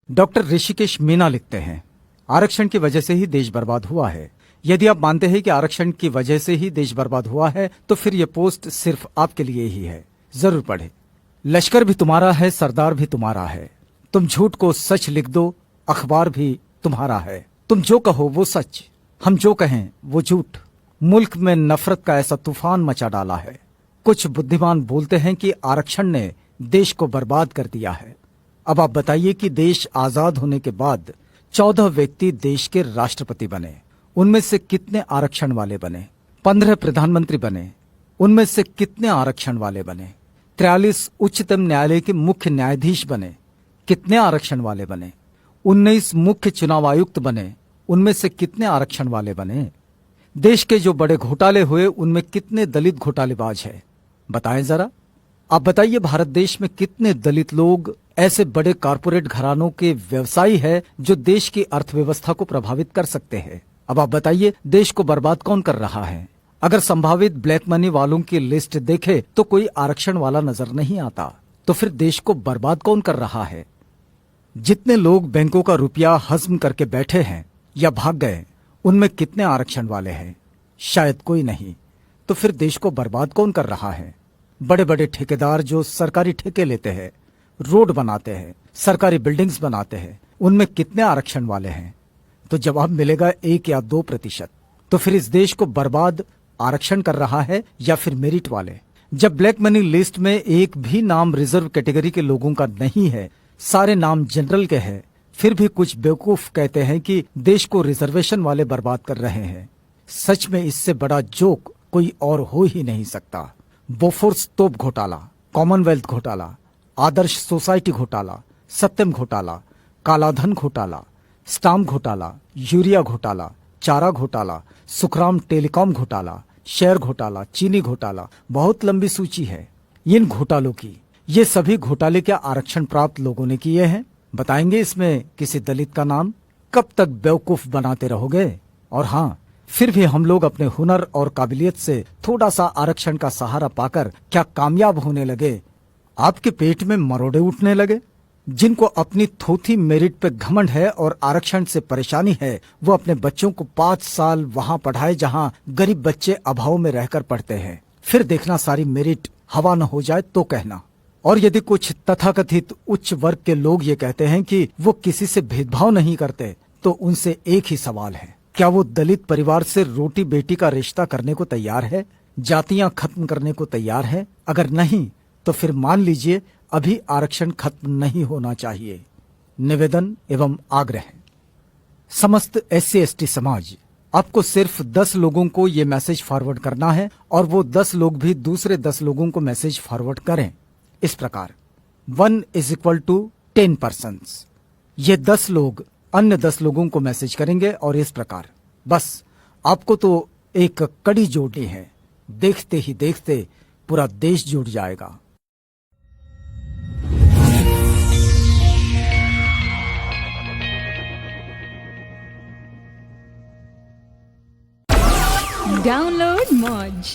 Doctor Rishikesh Meena लिखते हैं, आरक्षण की वजह से ही देश बर्बाद हुआ है। यदि आप मानते हैं कि आरक्षण की वजह से ही देश बर्बाद हुआ है तो फिर यह पोस्ट सिर्फ आपके लिए ही है। जरूर पढ़े। लश्कर भी तुम्हारा है, सरदार भी तुम्हारा है। तुम झूठ को सच लिख दो, अखबार भी तुम्हारा है। तुम जो कहो वो सच, हम जो कहें वो झूठ। मुल्क में नफरत का ऐसा तूफान मचा डाला है। कुछ बुद्धिमान बोलते हैं कि आरक्षण ने देश को बर्बाद कर दिया है। अब आप बताइए कि देश आजाद होने के बाद 14 व्यक्ति देश के राष्ट्रपति बने, उनमें से कितने आरक्षण वाले बने? 15 प्रधानमंत्री बने, उनमें से कितने आरक्षण वाले बने? 43 उच्चतम न्यायालय के मुख्य न्यायाधीश बने, कितने आरक्षण वाले बने? 19 मुख्य चुनाव आयुक्त बने, उनमें से कितने आरक्षण वाले बने? देश के जो बड़े घोटाले हुए उनमें कितने दलित घोटालेबाज है? बताएं जरा। आप बताइए, भारत देश में कितने दलित लोग ऐसे बड़े कारपोरेट घरानों के व्यवसायी है जो देश की अर्थव्यवस्था को प्रभावित कर सकते हैं? अब आप बताइए, देश को बर्बाद कौन कर रहा है? अगर संभावित ब्लैक मनी वालों की लिस्ट देखे तो कोई आरक्षण वाला नजर नहीं आता। तो फिर देश को बर्बाद कौन कर रहा है? जितने लोग बैंकों का रुपया हजम करके बैठे हैं या भाग गए, उनमें कितने आरक्षण वाले हैं? शायद कोई नहीं। तो फिर देश को बर्बाद कौन कर रहा है? बड़े बड़े ठेकेदार जो सरकारी ठेके लेते हैं, रोड बनाते हैं, सरकारी बिल्डिंग्स बनाते हैं, उनमें कितने आरक्षण वाले हैं? तो जवाब मिलेगा 1 या 2%। तो फिर इस देश को बर्बाद आरक्षण कर रहा है या फिर मेरिट वाले? जब ब्लैक मनी लिस्ट में एक भी नाम रिजर्व कैटेगरी के लोगों का नहीं है, सारे नाम जनरल के हैं, फिर भी कुछ बेवकूफ कहते हैं कि देश को रिजर्वेशन वाले बर्बाद कर रहे हैं। सच में इससे बड़ा जोक कोई और हो ही नहीं सकता। बोफोर्स तोप घोटाला, कॉमनवेल्थ घोटाला, आदर्श सोसाइटी घोटाला, सत्यम घोटाला, कालाधन घोटाला, स्टाम्प घोटाला, यूरिया घोटाला, चारा घोटाला, सुखराम टेलीकॉम घोटाला, शेयर घोटाला, चीनी घोटाला, बहुत लंबी सूची है इन घोटालों की। ये सभी घोटाले क्या आरक्षण प्राप्त लोगों ने किए हैं? बताएंगे इसमें किसी दलित का नाम? कब तक बेवकूफ बनाते रहोगे? और हाँ, फिर भी हम लोग अपने हुनर और काबिलियत से थोड़ा सा आरक्षण का सहारा पाकर क्या कामयाब होने लगे? आपके पेट में मरोड़े उठने लगे? जिनको अपनी थोथी मेरिट पे घमंड है और आरक्षण से परेशानी है, वो अपने बच्चों को 5 साल वहां पढ़ाए जहां गरीब बच्चे अभाव में रहकर पढ़ते हैं। फिर देखना सारी मेरिट हवा न हो जाए तो कहना। और यदि कुछ तथाकथित उच्च वर्ग के लोग ये कहते हैं कि वो किसी से भेदभाव नहीं करते, तो उनसे एक ही सवाल है, क्या वो दलित परिवार से रोटी बेटी का रिश्ता करने को तैयार है? जातियां खत्म करने को तैयार है? अगर नहीं तो फिर मान लीजिए अभी आरक्षण खत्म नहीं होना चाहिए। निवेदन एवं आग्रह। समस्त SC/ST समाज, आपको सिर्फ 10 लोगों को ये मैसेज फॉरवर्ड करना है और वो 10 लोग भी दूसरे 10 लोगों को मैसेज फॉरवर्ड करें इस प्रकार: 1 = 10 persons। ये 10 लोग अन्य 10 लोगों को मैसेज करेंगे और इस प्रकार। बस आपको तो एक कड़ी जोड़नी है, देखते ही देखते पूरा देश जुड़ जाएगा। Download Moj.